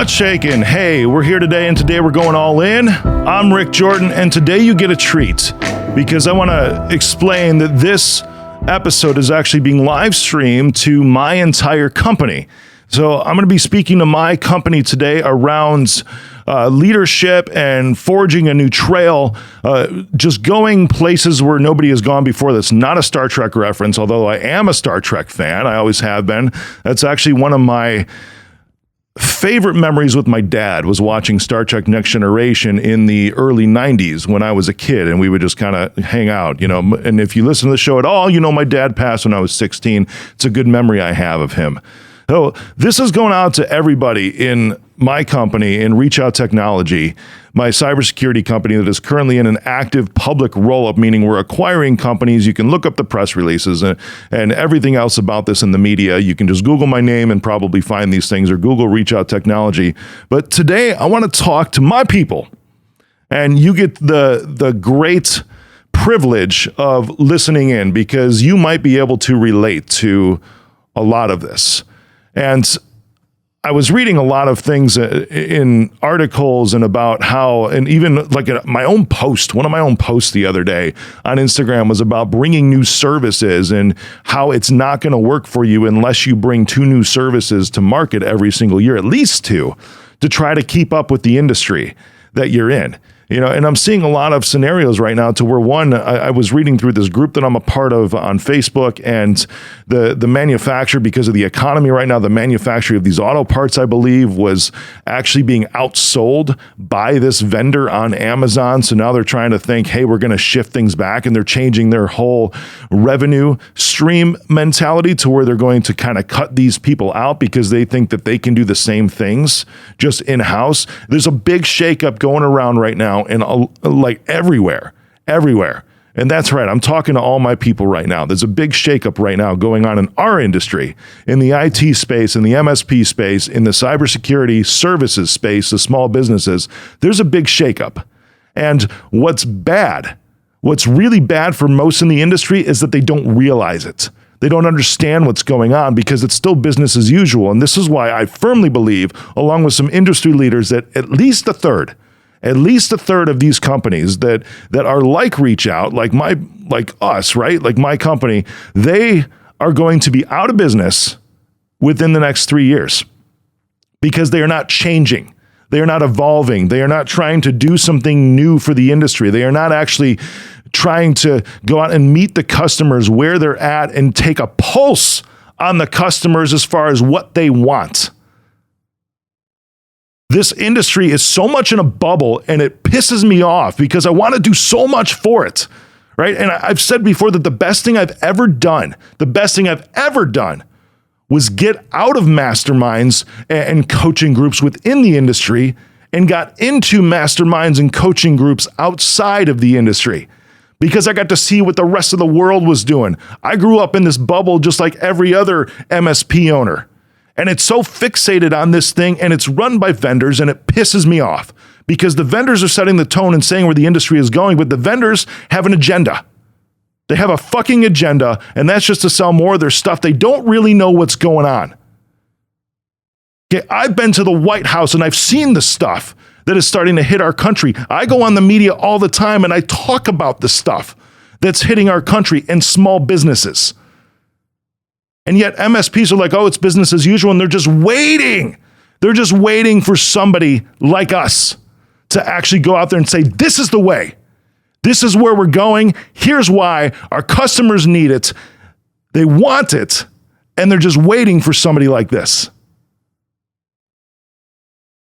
What's shaking? Hey, we're here today, and today we're going all in. I'm Rick Jordan, and today you get a treat because I want to explain that this episode is actually being live streamed to my entire company. So I'm going to be speaking to my company today around leadership and forging a new trail, just going places where nobody has gone before. That's not a Star Trek reference, although I am a Star Trek fan. I always have been. That's actually one of my favorite memories with my dad was watching Star Trek Next Generation in the early 90s when I was a kid, and we would just kind of hang out, you know. And if you listen to the show at all, you know my dad passed when I was 16. It's a good memory I have of him. So this is going out to everybody in my company, in ReachOut Technology, my cybersecurity company that is currently in an active public roll-up, meaning we're acquiring companies. You can look up the press releases and everything else about this in the media. You can just Google my name and probably find these things, or Google ReachOut Technology. But today I want to talk to my people, and you get the great privilege of listening in because you might be able to relate to a lot of this. And I was reading a lot of things in articles and about how, and even like my own post, one of my own posts the other day on Instagram was about bringing new services and how it's not going to work for you unless you bring 2 new services to market every single year, at least 2, to try to keep up with the industry that you're in. You know, and I'm seeing a lot of scenarios right now to where I was reading through this group that I'm a part of on Facebook, and the manufacturer, because of the economy right now, the manufacturer of these auto parts, I believe, was actually being outsold by this vendor on Amazon. So now they're trying to think, hey, we're going to shift things back, and they're changing their whole revenue stream mentality to where they're going to kind of cut these people out because they think that they can do the same things just in-house. There's a big shakeup going around right now, and like everywhere. And that's right. I'm talking to all my people right now. There's a big shakeup right now going on in our industry, in the IT space, in the MSP space, in the cybersecurity services space, the small businesses. There's a big shakeup. And what's really bad for most in the industry is that they don't realize it. They don't understand what's going on because it's still business as usual. And this is why I firmly believe, along with some industry leaders, that at least a third of these companies that are like ReachOut, like us, right? Like my company, they are going to be out of business within the next 3 years because they are not changing. They are not evolving. They are not trying to do something new for the industry. They are not actually trying to go out and meet the customers where they're at and take a pulse on the customers as far as what they want. This industry is so much in a bubble, and it pisses me off because I want to do so much for it, right? And I've said before that the best thing I've ever done was get out of masterminds and coaching groups within the industry and got into masterminds and coaching groups outside of the industry because I got to see what the rest of the world was doing. I grew up in this bubble just like every other MSP owner. And it's so fixated on this thing, and it's run by vendors, and it pisses me off because the vendors are setting the tone and saying where the industry is going, but the vendors have an agenda. They have a fucking agenda, and that's just to sell more of their stuff. They don't really know what's going on. Okay, I've been to the White House, and I've seen the stuff that is starting to hit our country. I go on the media all the time, and I talk about the stuff that's hitting our country and small businesses. And yet MSPs are like, oh, it's business as usual. And they're just waiting. They're just waiting for somebody like us to actually go out there and say, this is the way. This is where we're going. Here's why. Our customers need it. They want it. And they're just waiting for somebody like this.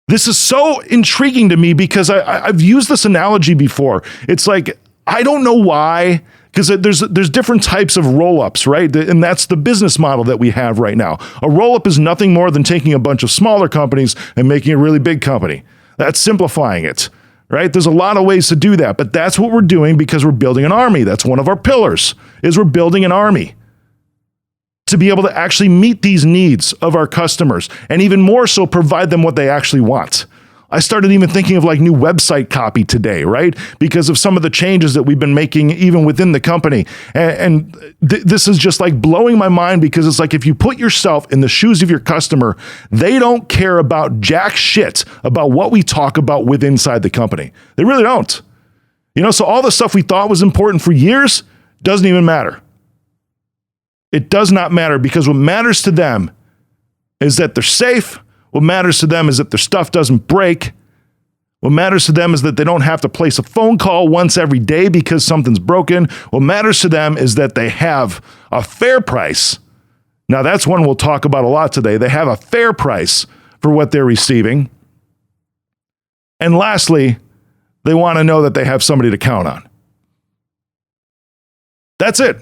This is so intriguing to me because I've used this analogy before. It's like, I don't know why, because there's different types of roll-ups, right? And that's the business model that we have right now. A roll-up is nothing more than taking a bunch of smaller companies and making a really big company. That's simplifying it, right? There's a lot of ways to do that, but that's what we're doing because we're building an army. That's one of our pillars, is we're building an army to be able to actually meet these needs of our customers, and even more so, provide them what they actually want. I started even thinking of like new website copy today, right? Because of some of the changes that we've been making even within the company. And this is just like blowing my mind, because it's like if you put yourself in the shoes of your customer, they don't care about jack shit about what we talk about with inside the company. They really don't. So all the stuff we thought was important for years doesn't even matter. It does not matter, because what matters to them is that they're safe. What matters to them is that their stuff doesn't break. What matters to them is that they don't have to place a phone call once every day because something's broken. What matters to them is that they have a fair price. Now, that's one we'll talk about a lot today. They have a fair price for what they're receiving. And lastly, they want to know that they have somebody to count on. That's it.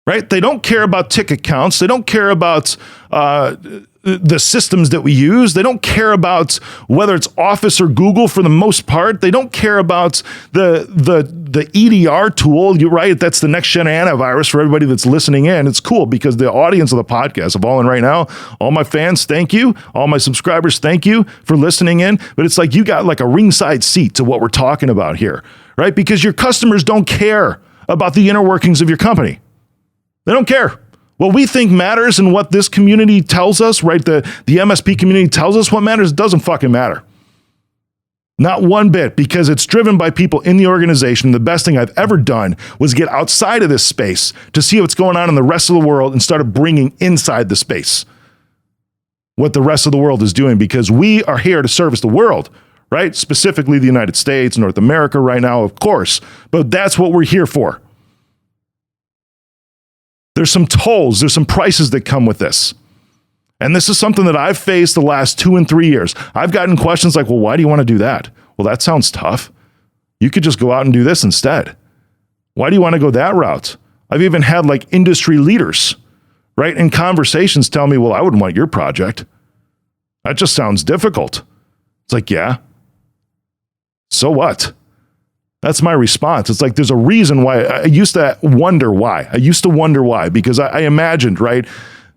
Right? They don't care about ticket counts. They don't care about the systems that we use. They don't care about whether it's Office or Google for the most part. They don't care about the EDR tool, right? That's the next gen antivirus for everybody that's listening in. It's cool because the audience of the podcast of All In right now, all my fans, thank you. All my subscribers, thank you for listening in. But it's like you got like a ringside seat to what we're talking about here, right? Because your customers don't care about the inner workings of your company. They don't care. What we think matters and what this community tells us, right? The MSP community tells us what matters doesn't fucking matter. Not one bit, because it's driven by people in the organization. The best thing I've ever done was get outside of this space to see what's going on in the rest of the world and started bringing inside the space what the rest of the world is doing, because we are here to service the world, right? Specifically the United States, North America right now, of course, but that's what we're here for. There's some tolls, there's some prices that come with this. And this is something that I've faced the last 2 and 3 years. I've gotten questions like, well, why do you want to do that? Well, that sounds tough. You could just go out and do this instead. Why do you want to go that route? I've even had like industry leaders, right, in conversations tell me, well, I wouldn't want your project. That just sounds difficult. It's like, yeah. So what? That's my response. It's like, there's a reason why. I used to wonder why. Because I imagined, right,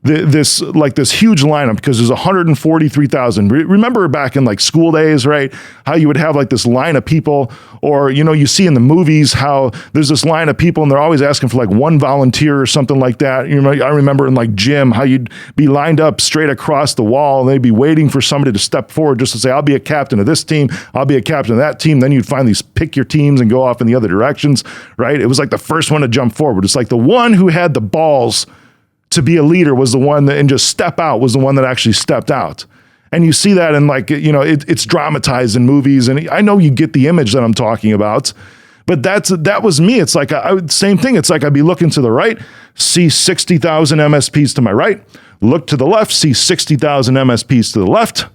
this huge lineup, because there's 143,000. Remember back in like school days, right, how you would have like this line of people, or, you see in the movies how there's this line of people and they're always asking for like one volunteer or something like that. I remember in like gym how you'd be lined up straight across the wall and they'd be waiting for somebody to step forward just to say, I'll be a captain of this team, I'll be a captain of that team. Then you'd finally pick your teams and go off in the other directions, right? It was like the first one to jump forward. It's like the one who had the balls to be a leader was the one that, and just step out was the one that actually stepped out. And you see that in like, it's dramatized in movies. And I know you get the image that I'm talking about, but that was me. It's like, same thing. It's like I'd be looking to the right, see 60,000 MSPs to my right, look to the left, see 60,000 MSPs to the left.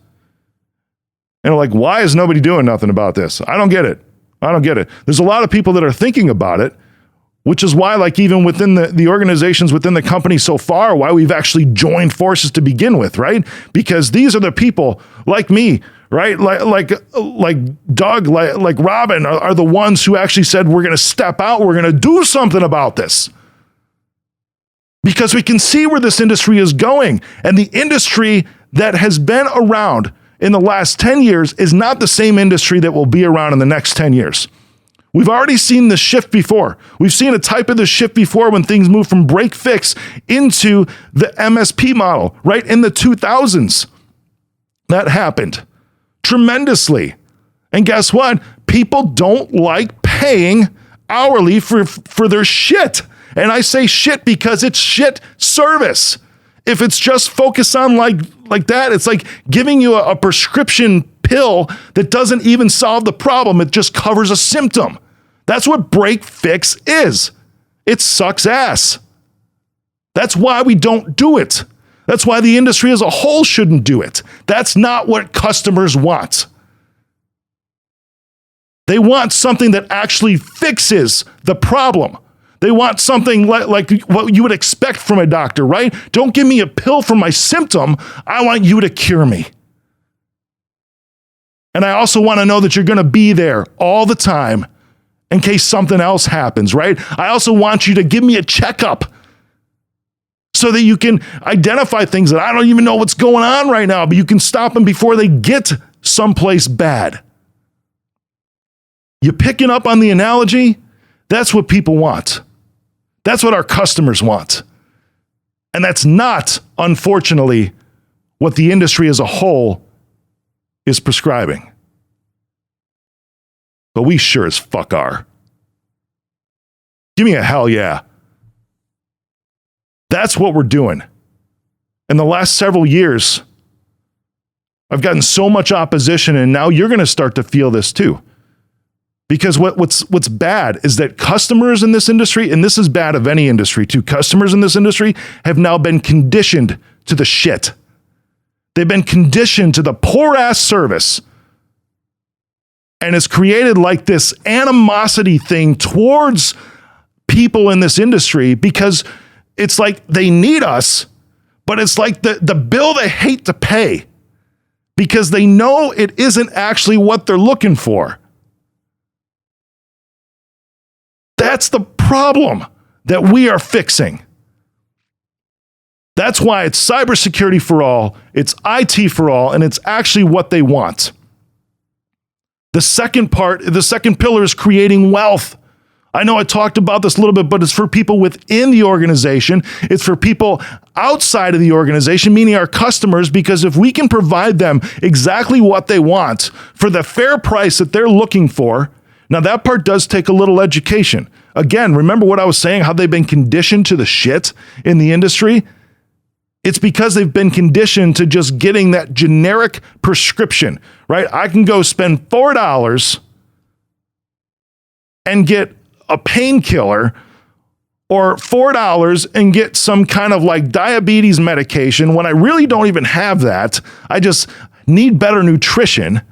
And like, why is nobody doing nothing about this? I don't get it. There's a lot of people that are thinking about it, which is why, like, even within the organizations within the company so far, why we've actually joined forces to begin with, right? Because these are the people like me, right? Like Doug, like Robin are the ones who actually said, we're going to step out. We're going to do something about this. Because we can see where this industry is going. And the industry that has been around in the last 10 years is not the same industry that will be around in the next 10 years. We've already seen the shift before. We've seen a type of the shift before when things move from break fix into the MSP model, right? In the 2000s, that happened tremendously. And guess what? People don't like paying hourly for their shit. And I say shit because it's shit service. If it's just focused on like that, it's like giving you a prescription pill that doesn't even solve the problem. It just covers a symptom. That's what break fix is. It sucks ass. That's why we don't do it. That's why the industry as a whole shouldn't do it. That's not what customers want. They want something that actually fixes the problem. They want something like what you would expect from a doctor, right? Don't give me a pill for my symptom. I want you to cure me. And I also want to know that you're going to be there all the time in case something else happens, right? I also want you to give me a checkup so that you can identify things that I don't even know what's going on right now, but you can stop them before they get someplace bad. You picking up on the analogy? That's what people want. That's what our customers want. And that's not, unfortunately, what the industry as a whole is prescribing. But we sure as fuck are. Give me a hell yeah. That's what we're doing. In the last several years, I've gotten so much opposition, and now you're going to start to feel this too. Because what's bad is that customers in this industry, and this is bad of any industry too, customers in this industry have now been conditioned to the shit. They've been conditioned to the poor ass service. And it's created like this animosity thing towards people in this industry because it's like they need us, but it's like the bill they hate to pay because they know it isn't actually what they're looking for. That's the problem that we are fixing. That's why it's cybersecurity for all, it's IT for all, and it's actually what they want. The second pillar is creating wealth. I know I talked about this a little bit, but it's for people within the organization. It's for people outside of the organization, meaning our customers, because if we can provide them exactly what they want for the fair price that they're looking for, now that part does take a little education. Again, remember what I was saying, how they've been conditioned to the shit in the industry? It's because they've been conditioned to just getting that generic prescription, right? I can go spend $4 and get a painkiller, or $4 and get some kind of like diabetes medication when I really don't even have that. I just need better nutrition.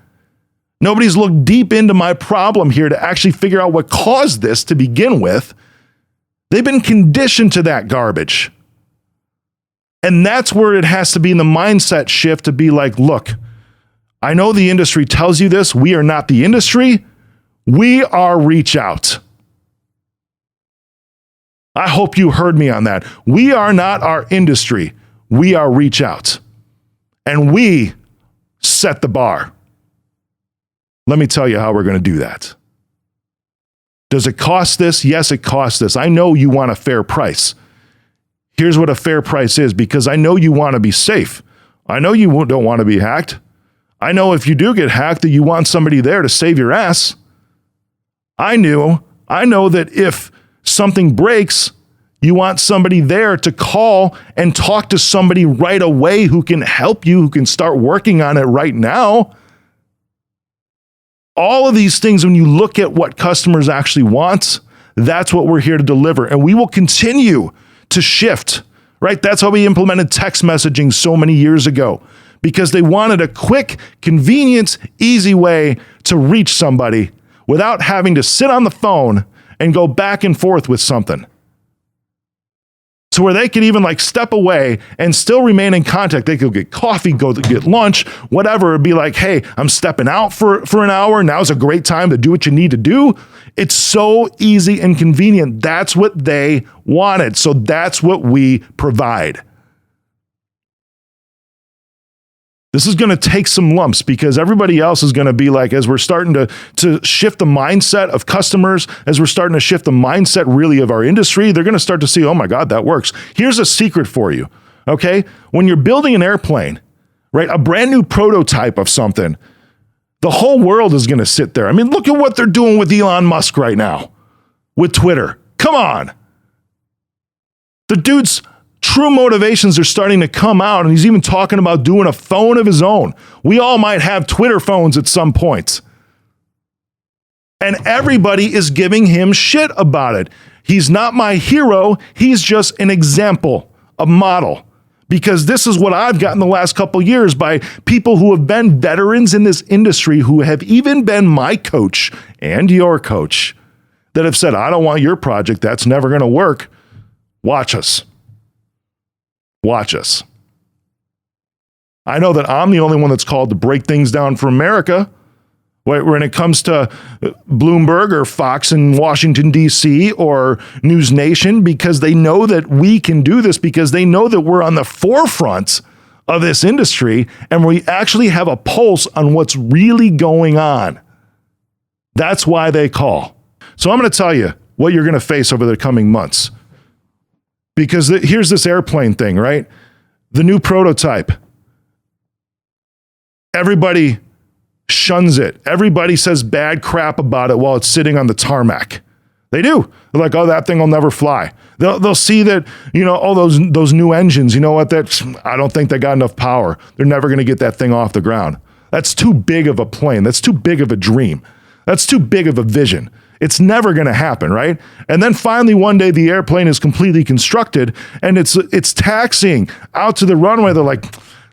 Nobody's looked deep into my problem here to actually figure out what caused this to begin with. They've been conditioned to that garbage. And that's where it has to be in the mindset shift to be like, look, I know the industry tells you this. We are not the industry. We are ReachOut. I hope you heard me on that. We are not our industry. We are ReachOut. And we set the bar. Let me tell you how we're going to do that. Does it cost this? Yes, it costs this. I know you want a fair price. Here's what a fair price is, because I know you want to be safe. I know you don't want to be hacked. I know if you do get hacked that you want somebody there to save your ass. I know that if something breaks, you want somebody there to call and talk to somebody right away who can help you, who can start working on it right now. All of these things, when you look at what customers actually want, that's what we're here to deliver. And we will continue to shift, right? That's how we implemented text messaging so many years ago, because they wanted a quick, convenient, easy way to reach somebody without having to sit on the phone and go back and forth with something. So where they could even like step away and still remain in contact. They could get coffee, go to get lunch, whatever. It'd be like, hey, I'm stepping out for an hour. Now's a great time to do what you need to do. It's so easy and convenient. That's what they wanted. So that's what we provide. This is going to take some lumps because everybody else is going to be like, as we're starting to shift the mindset of customers, as we're starting to shift the mindset really of our industry, they're going to start to see, oh my God, that works. Here's a secret for you, okay? When you're building an airplane, right, a brand new prototype of something, the whole world is going to sit there. I mean, look at what they're doing with Elon Musk right now, with Twitter. Come on. The dude's true motivations are starting to come out, and he's even talking about doing a phone of his own. We all might have Twitter phones at some point. And everybody is giving him shit about it. He's not my hero. He's just an example, a model. Because this is what I've gotten the last couple of years by people who have been veterans in this industry, who have even been my coach and your coach, that have said, I don't want your project. That's never going to work. Watch us. Watch us. I know that I'm the only one that's called to break things down for America. When it comes to Bloomberg or Fox in Washington, D.C. or News Nation, because they know that we can do this, because they know that we're on the forefront of this industry, and we actually have a pulse on what's really going on. That's why they call. So I'm going to tell you what you're going to face over the coming months. Because here's this airplane thing, right? The new prototype. Everybody shuns it. Everybody says bad crap about it while it's sitting on the tarmac. They do. They're like, oh, that thing will never fly. They'll see that, oh, those new engines, you know what? I don't think they got enough power. They're never going to get that thing off the ground. That's too big of a plane. That's too big of a dream. That's too big of a vision. It's never going to happen, right? And then finally, one day, the airplane is completely constructed and it's taxiing out to the runway. They're like,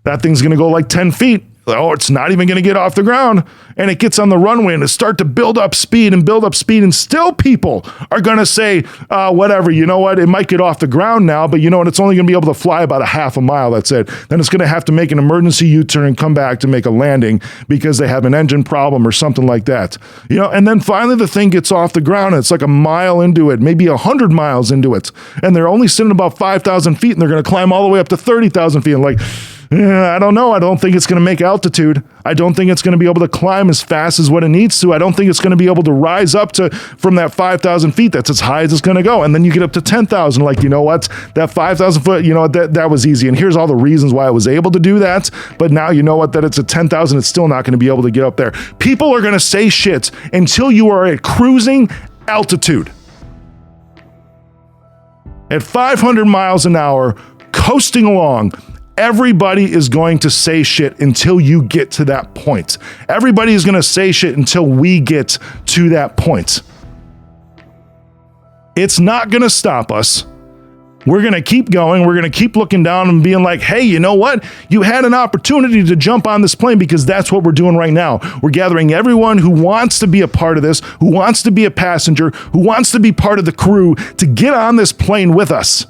that thing's going to go like 10 feet. Oh, it's not even going to get off the ground. And it gets on the runway and it starts to build up speed. And still people are going to say, whatever, you know what? It might get off the ground now, but you know what? It's only going to be able to fly about a half a mile. That's it. Then it's going to have to make an emergency U-turn and come back to make a landing because they have an engine problem or something like that. And then finally the thing gets off the ground and it's like a mile into it, maybe 100 miles into it. And they're only sitting about 5,000 feet and they're going to climb all the way up to 30,000 feet. And like, I don't know. I don't think it's going to make altitude. I don't think it's going to be able to climb as fast as what it needs to. I don't think it's going to be able to rise up from that 5,000 feet. That's as high as it's going to go. And then you get up to 10,000. Like, you know what? That 5,000 foot, that was easy. And here's all the reasons why I was able to do that. But now you know what? That it's at 10,000. It's still not going to be able to get up there. People are going to say shit until you are at cruising altitude. At 500 miles an hour, coasting along, everybody is going to say shit until you get to that point. Everybody is going to say shit until we get to that point. It's not going to stop us. We're going to keep going. We're going to keep looking down and being like, hey, you know what? You had an opportunity to jump on this plane because that's what we're doing right now. We're gathering everyone who wants to be a part of this, who wants to be a passenger, who wants to be part of the crew to get on this plane with us.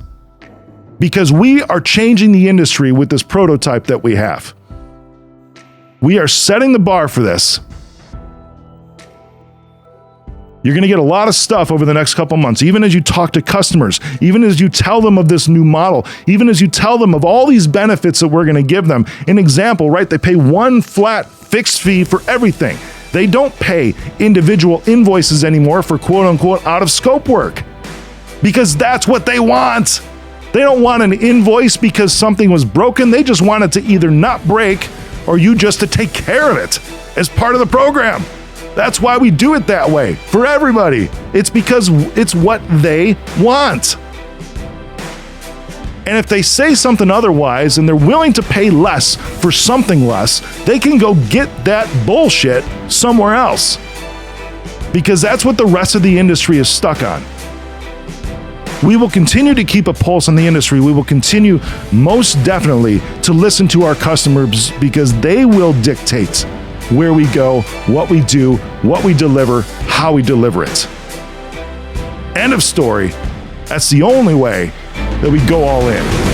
Because we are changing the industry with this prototype that we have. We are setting the bar for this. You're going to get a lot of stuff over the next couple months, even as you talk to customers, even as you tell them of this new model, even as you tell them of all these benefits that we're going to give them. An example, right? They pay one flat fixed fee for everything. They don't pay individual invoices anymore for quote unquote out of scope work because that's what they want. They don't want an invoice because something was broken. They just want it to either not break or you just to take care of it as part of the program. That's why we do it that way for everybody. It's because it's what they want. And if they say something otherwise and they're willing to pay less for something less, they can go get that bullshit somewhere else. Because that's what the rest of the industry is stuck on. We will continue to keep a pulse on the industry. We will continue most definitely to listen to our customers because they will dictate where we go, what we do, what we deliver, how we deliver it. End of story. That's the only way that we go all in.